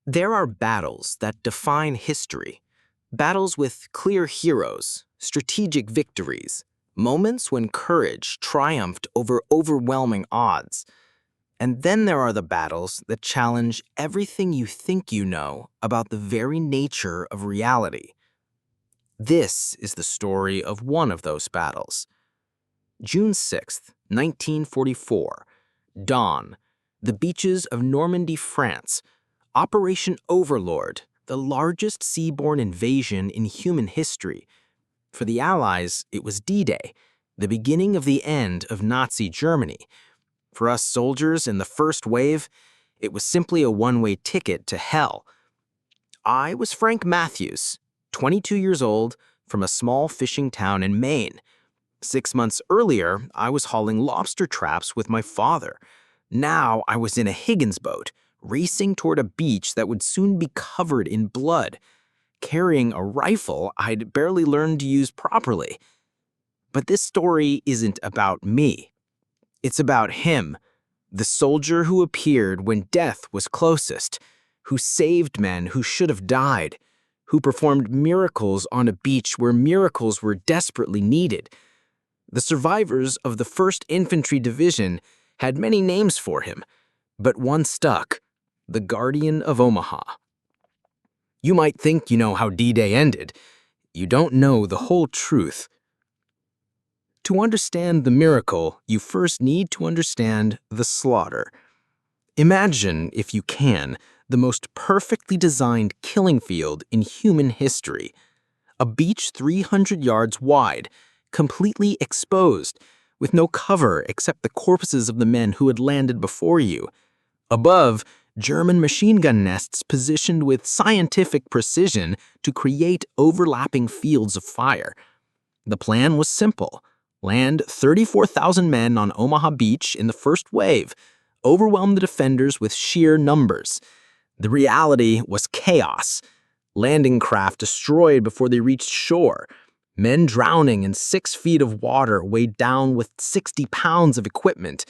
There are battles that define history, battles with clear heroes, strategic victories, moments when courage triumphed over overwhelming odds. And then there are the battles that challenge everything you think you know about the very nature of reality. This is the story of one of those battles. June 6th, 1944, dawn, the beaches of Normandy, France. Operation Overlord, the largest seaborne invasion in human history. For the Allies, it was D-Day, the beginning of the end of Nazi Germany. For us soldiers in the first wave, it was simply a one-way ticket to hell. I was Frank Matthews, 22 years old, from a small fishing town in Maine. 6 months earlier, I was hauling lobster traps with my father. Now I was in a Higgins boat, racing toward a beach that would soon be covered in blood, carrying a rifle I'd barely learned to use properly. But this story isn't about me. It's about him, the soldier who appeared when death was closest, who saved men who should have died, who performed miracles on a beach where miracles were desperately needed. The survivors of the 1st Infantry Division had many names for him, but one stuck: the Guardian of Omaha. You might think you know how D-Day ended. You don't know the whole truth. To understand the miracle, you first need to understand the slaughter. Imagine, if you can, the most perfectly designed killing field in human history. A beach 300 yards wide, completely exposed, with no cover except the corpses of the men who had landed before you. Above, German machine gun nests positioned with scientific precision to create overlapping fields of fire. The plan was simple: land 34,000 men on Omaha Beach in the first wave, overwhelm the defenders with sheer numbers. The reality was chaos. Landing craft destroyed before they reached shore. Men drowning in 6 feet of water weighed down with 60 pounds of equipment.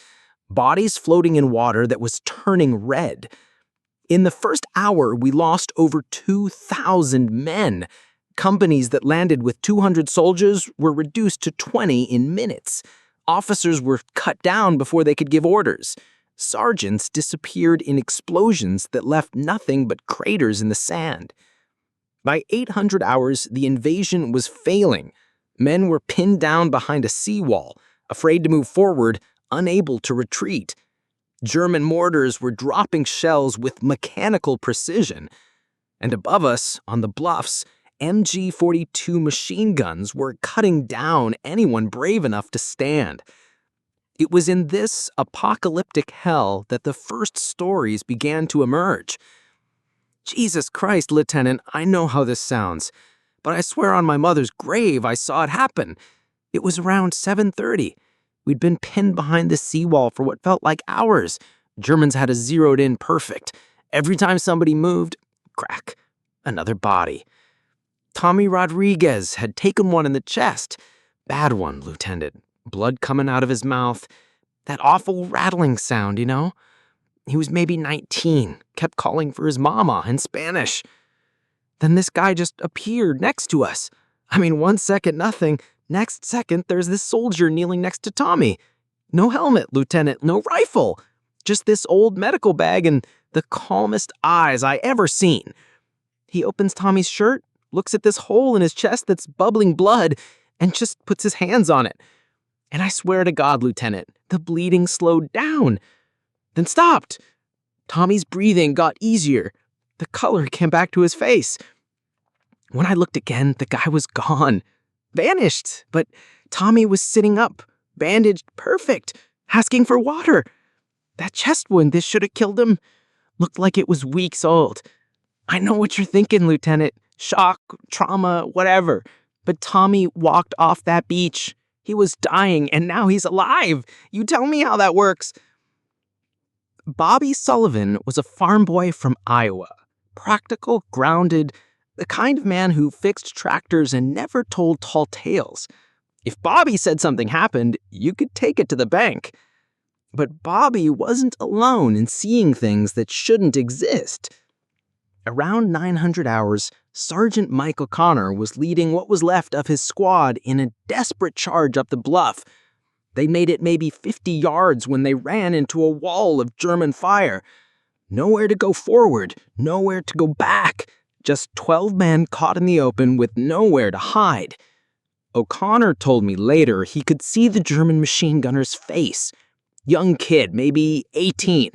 Bodies floating in water that was turning red. In the first hour, we lost over 2,000 men. Companies that landed with 200 soldiers were reduced to 20 in minutes. Officers were cut down before they could give orders. Sergeants disappeared in explosions that left nothing but craters in the sand. By 800 hours, the invasion was failing. Men were pinned down behind a seawall, afraid to move forward, unable to retreat. German mortars were dropping shells with mechanical precision. And above us, on the bluffs, MG-42 machine guns were cutting down anyone brave enough to stand. It was in this apocalyptic hell that the first stories began to emerge. Jesus Christ, Lieutenant, I know how this sounds, but I swear on my mother's grave I saw it happen. It was around 7:30. We'd been pinned behind the seawall for what felt like hours. Germans had us zeroed in perfect. Every time somebody moved, crack, another body. Tommy Rodriguez had taken one in the chest. Bad one, Lieutenant. Blood coming out of his mouth. That awful rattling sound, you know? He was maybe 19, kept calling for his mama in Spanish. Then this guy just appeared next to us. I mean, 1 second, nothing. Next second, there's this soldier kneeling next to Tommy. No helmet, Lieutenant, no rifle. Just this old medical bag and the calmest eyes I ever seen. He opens Tommy's shirt, looks at this hole in his chest that's bubbling blood, and just puts his hands on it. And I swear to God, Lieutenant, the bleeding slowed down. Then stopped. Tommy's breathing got easier. The color came back to his face. When I looked again, the guy was gone. Vanished. But Tommy was sitting up, bandaged perfect, asking for water. That chest wound, this should have killed him, looked like it was weeks old. I know what you're thinking, Lieutenant. Shock, trauma, whatever. But Tommy walked off that beach. He was dying, and now he's alive. You tell me how that works. Bobby Sullivan was a farm boy from Iowa. Practical, grounded, the kind of man who fixed tractors and never told tall tales. If Bobby said something happened, you could take it to the bank. But Bobby wasn't alone in seeing things that shouldn't exist. Around 900 hours, Sergeant Mike O'Connor was leading what was left of his squad in a desperate charge up the bluff. They made it maybe 50 yards when they ran into a wall of German fire. Nowhere to go forward, nowhere to go back. Just 12 men caught in the open with nowhere to hide. O'Connor told me later he could see the German machine gunner's face. Young kid, maybe 18,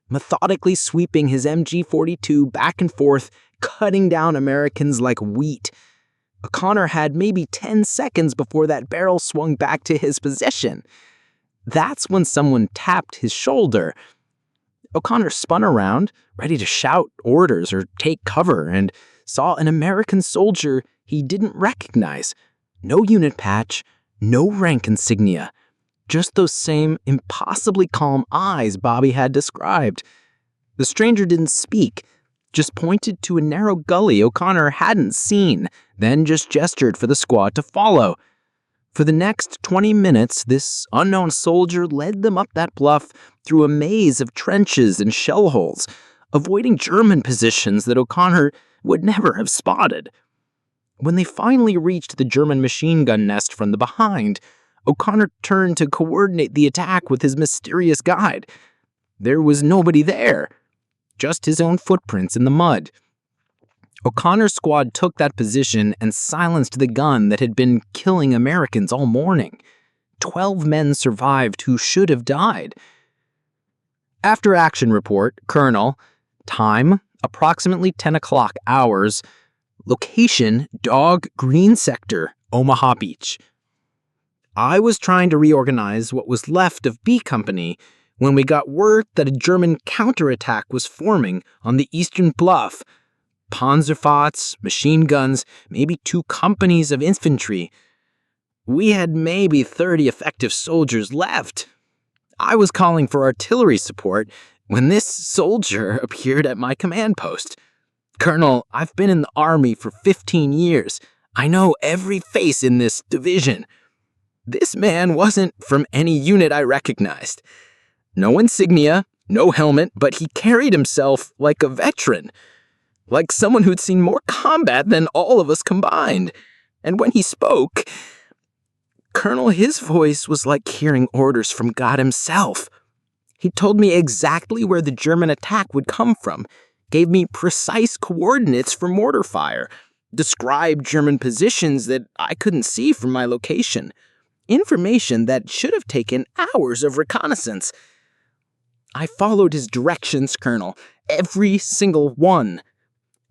methodically sweeping his MG-42 back and forth, cutting down Americans like wheat. O'Connor had maybe 10 seconds before that barrel swung back to his position. That's when someone tapped his shoulder. O'Connor spun around, ready to shout orders or take cover, and saw an American soldier he didn't recognize. No unit patch, no rank insignia. Just those same impossibly calm eyes Bobby had described. The stranger didn't speak, just pointed to a narrow gully O'Connor hadn't seen, then just gestured for the squad to follow. For the next 20 minutes, this unknown soldier led them up that bluff through a maze of trenches and shell holes, avoiding German positions that O'Connor would never have spotted. When they finally reached the German machine gun nest from the behind, O'Connor turned to coordinate the attack with his mysterious guide. There was nobody there, just his own footprints in the mud. O'Connor's squad took that position and silenced the gun that had been killing Americans all morning. 12 men survived who should have died. After action report, Colonel. Time, approximately 10 o'clock hours. Location, Dog Green Sector, Omaha Beach. I was trying to reorganize what was left of B Company when we got word that a German counterattack was forming on the eastern bluff. Panzerfahrts, machine guns, maybe 2 companies of infantry. We had maybe 30 effective soldiers left. I was calling for artillery support when this soldier appeared at my command post. Colonel, I've been in the Army for 15 years. I know every face in this division. This man wasn't from any unit I recognized. No insignia, no helmet, but he carried himself like a veteran. Like someone who'd seen more combat than all of us combined. And when he spoke, Colonel, his voice was like hearing orders from God himself. He told me exactly where the German attack would come from, gave me precise coordinates for mortar fire, described German positions that I couldn't see from my location, information that should have taken hours of reconnaissance. I followed his directions, Colonel, every single one.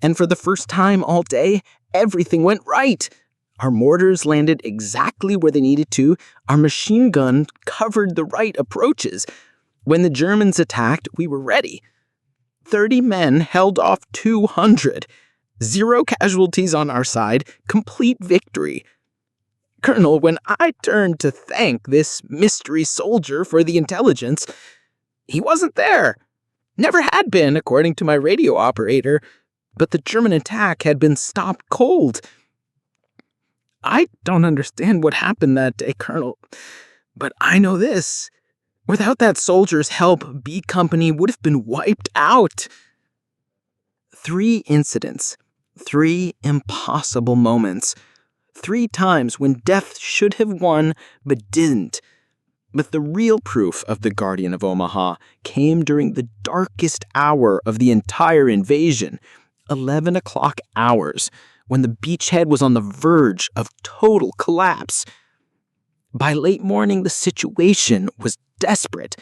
And for the first time all day, everything went right. Our mortars landed exactly where they needed to. Our machine gun covered the right approaches. When the Germans attacked, we were ready. 30 men held off 200. 0 casualties on our side, complete victory. Colonel, when I turned to thank this mystery soldier for the intelligence, he wasn't there. Never had been, according to my radio operator. But the German attack had been stopped cold. I don't understand what happened that day, Colonel, but I know this. Without that soldier's help, B Company would have been wiped out. 3 incidents, 3 impossible moments, 3 times when death should have won but didn't. But the real proof of the Guardian of Omaha came during the darkest hour of the entire invasion, 11 o'clock hours, when the beachhead was on the verge of total collapse. By late morning, the situation was desperate.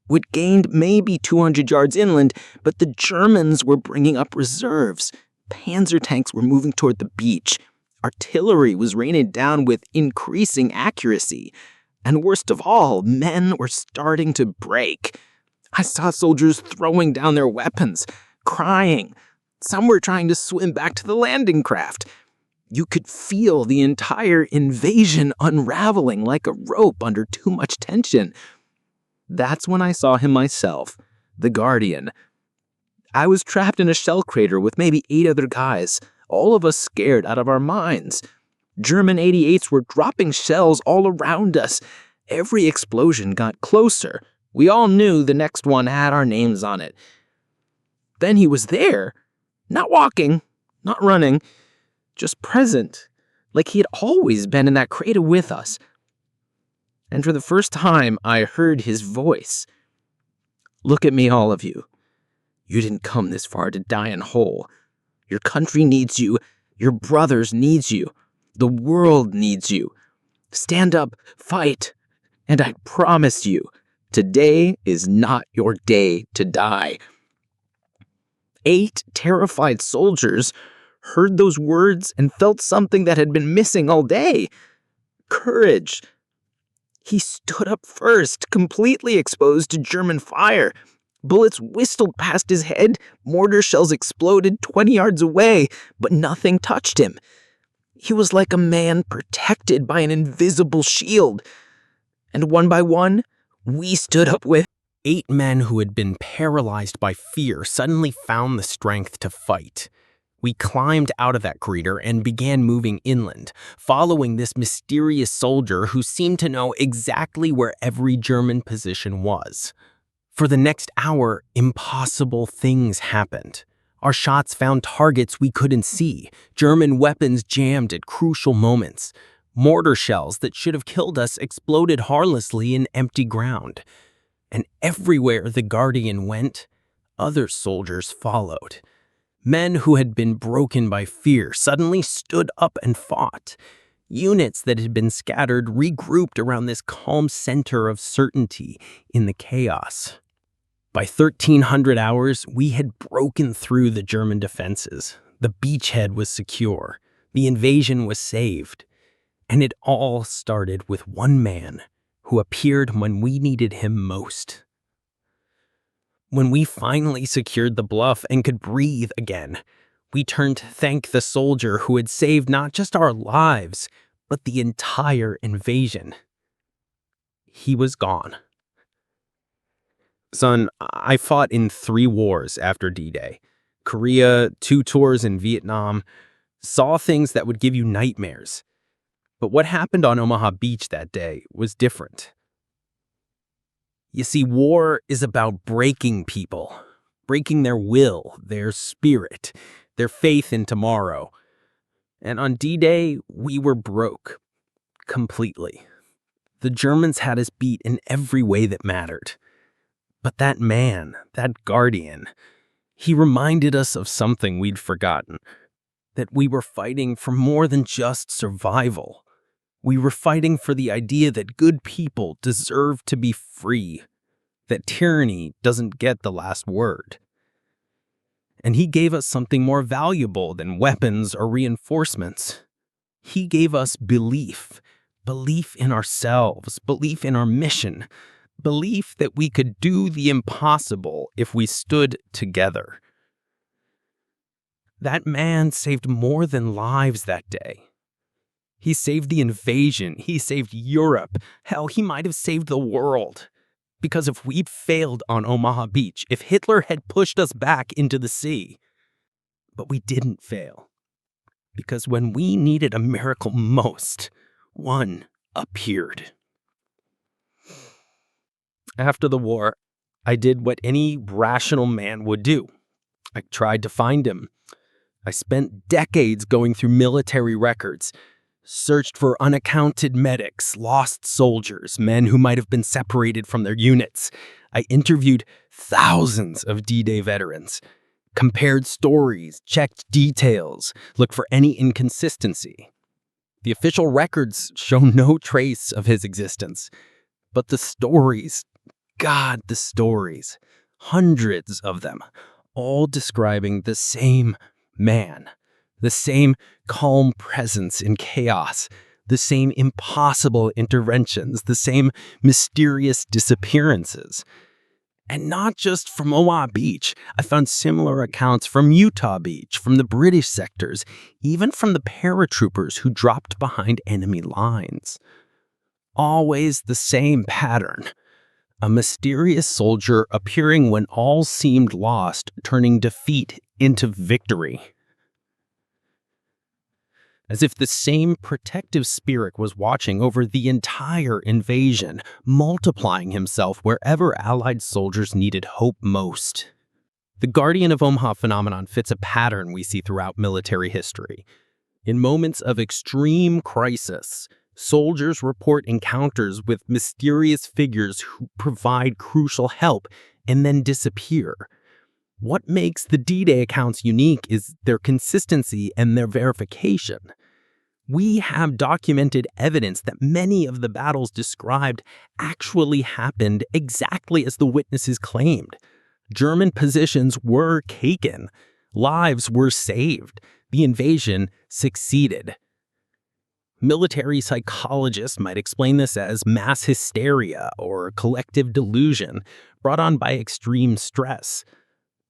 We'd gained maybe 200 yards inland, but the Germans were bringing up reserves. Panzer tanks were moving toward the beach. Artillery was raining down with increasing accuracy. And worst of all, men were starting to break. I saw soldiers throwing down their weapons, crying. Some were trying to swim back to the landing craft. You could feel the entire invasion unraveling like a rope under too much tension. That's when I saw him myself, the Guardian. I was trapped in a shell crater with maybe 8 other guys, all of us scared out of our minds. German 88s were dropping shells all around us. Every explosion got closer. We all knew the next one had our names on it. Then he was there. Not walking, not running, just present, like he had always been in that crater with us. And for the first time, I heard his voice. Look at me, all of you. You didn't come this far to die in hole. Your country needs you. Your brothers needs you. The world needs you. Stand up, fight, and I promise you, today is not your day to die. 8 terrified soldiers heard those words and felt something that had been missing all day. Courage. He stood up first, completely exposed to German fire. Bullets whistled past his head, mortar shells exploded 20 yards away, but nothing touched him. He was like a man protected by an invisible shield. And one by one, we stood up with 8 men who had been paralyzed by fear suddenly found the strength to fight. We climbed out of that crater and began moving inland, following this mysterious soldier who seemed to know exactly where every German position was. For the next hour, impossible things happened. Our shots found targets we couldn't see, German weapons jammed at crucial moments. Mortar shells that should have killed us exploded harmlessly in empty ground. And everywhere the Guardian went, other soldiers followed. Men who had been broken by fear suddenly stood up and fought. Units that had been scattered regrouped around this calm center of certainty in the chaos. By 1300 hours, we had broken through the German defenses. The beachhead was secure. The invasion was saved. And it all started with one man who appeared when we needed him most. When we finally secured the bluff and could breathe again, we turned to thank the soldier who had saved not just our lives, but the entire invasion. He was gone. Son, I fought in 3 wars after D-Day. Korea, 2 tours in Vietnam, saw things that would give you nightmares. But what happened on Omaha Beach that day was different. You see, war is about breaking people, breaking their will, their spirit, their faith in tomorrow. And on D-Day, we were broke. Completely. The Germans had us beat in every way that mattered. But that man, that Guardian, he reminded us of something we'd forgotten. That we were fighting for more than just survival. We were fighting for the idea that good people deserve to be free, that tyranny doesn't get the last word. And he gave us something more valuable than weapons or reinforcements. He gave us belief, belief in ourselves, belief in our mission, belief that we could do the impossible if we stood together. That man saved more than lives that day. He saved the invasion. He saved Europe. Hell, he might have saved the world. Because if we'd failed on Omaha Beach, if Hitler had pushed us back into the sea, but we didn't fail. Because when we needed a miracle most, one appeared. After the war, I did what any rational man would do. I tried to find him. I spent decades going through military records, searched for unaccounted medics, lost soldiers, men who might have been separated from their units. I interviewed thousands of D-Day veterans, compared stories, checked details, looked for any inconsistency. The official records show no trace of his existence, but the stories, God, the stories, hundreds of them, all describing the same man. The same calm presence in chaos, the same impossible interventions, the same mysterious disappearances. And not just from Omaha Beach. I found similar accounts from Utah Beach, from the British sectors, even from the paratroopers who dropped behind enemy lines. Always the same pattern. A mysterious soldier appearing when all seemed lost, turning defeat into victory. As if the same protective spirit was watching over the entire invasion, multiplying himself wherever Allied soldiers needed hope most. The Guardian of Omaha phenomenon fits a pattern we see throughout military history. In moments of extreme crisis, soldiers report encounters with mysterious figures who provide crucial help and then disappear. What makes the D-Day accounts unique is their consistency and their verification. We have documented evidence that many of the battles described actually happened exactly as the witnesses claimed. German positions were taken. Lives were saved. The invasion succeeded. Military psychologists might explain this as mass hysteria or collective delusion brought on by extreme stress.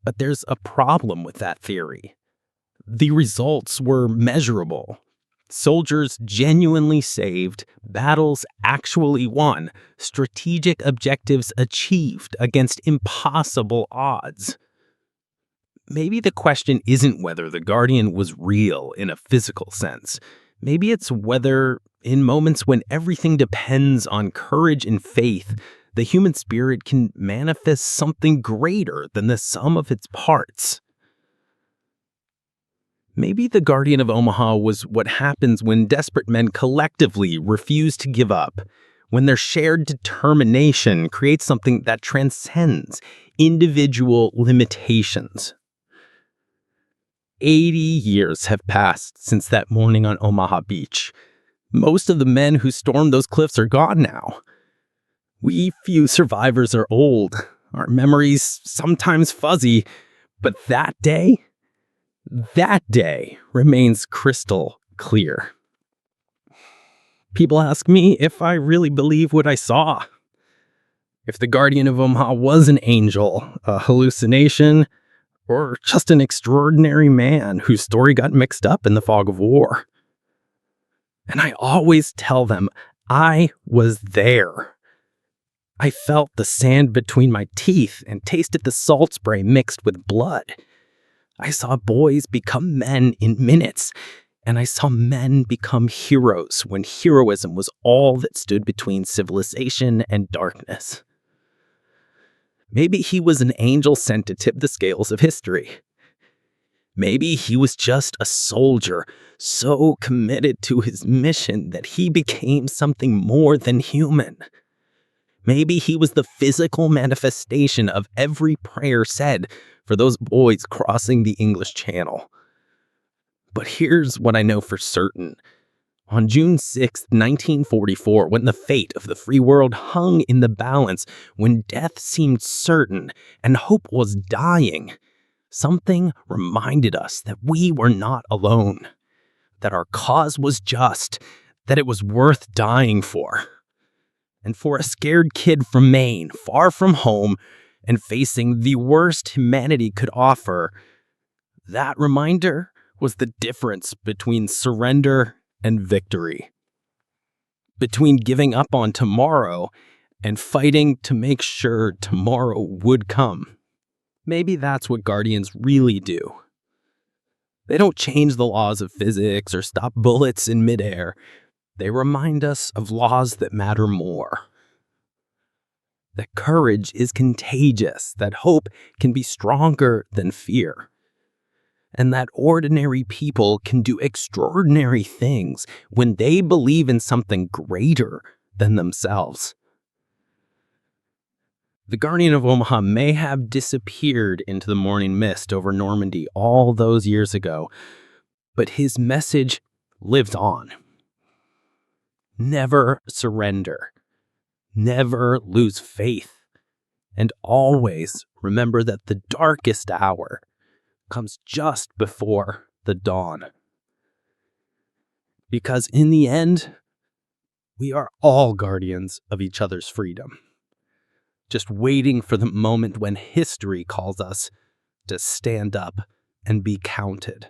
But there's a problem with that theory. The results were measurable. Soldiers genuinely saved, battles actually won, strategic objectives achieved against impossible odds. Maybe the question isn't whether the Guardian was real in a physical sense. Maybe it's whether, in moments when everything depends on courage and faith, the human spirit can manifest something greater than the sum of its parts. Maybe the Guardian of Omaha was what happens when desperate men collectively refuse to give up, when their shared determination creates something that transcends individual limitations. 80 years have passed since that morning on Omaha Beach. Most of the men who stormed those cliffs are gone now. We few survivors are old, our memories sometimes fuzzy, but that day remains crystal clear. People ask me if I really believe what I saw. If the Guardian of Omaha was an angel, a hallucination, or just an extraordinary man whose story got mixed up in the fog of war. And I always tell them I was there. I felt the sand between my teeth and tasted the salt spray mixed with blood. I saw boys become men in minutes, and I saw men become heroes when heroism was all that stood between civilization and darkness. Maybe he was an angel sent to tip the scales of history. Maybe he was just a soldier, so committed to his mission that he became something more than human. Maybe he was the physical manifestation of every prayer said for those boys crossing the English Channel. But here's what I know for certain. On June 6, 1944, when the fate of the free world hung in the balance, when death seemed certain and hope was dying, something reminded us that we were not alone, that our cause was just, that it was worth dying for. And for a scared kid from Maine, far from home, and facing the worst humanity could offer, that reminder was the difference between surrender and victory. Between giving up on tomorrow and fighting to make sure tomorrow would come. Maybe that's what Guardians really do. They don't change the laws of physics or stop bullets in midair. They remind us of laws that matter more. That courage is contagious, that hope can be stronger than fear, and that ordinary people can do extraordinary things when they believe in something greater than themselves. The Guardian of Omaha may have disappeared into the morning mist over Normandy all those years ago, but his message lives on. Never surrender. Never lose faith. And always remember that the darkest hour comes just before the dawn. Because in the end, we are all guardians of each other's freedom. Just waiting for the moment when history calls us to stand up and be counted.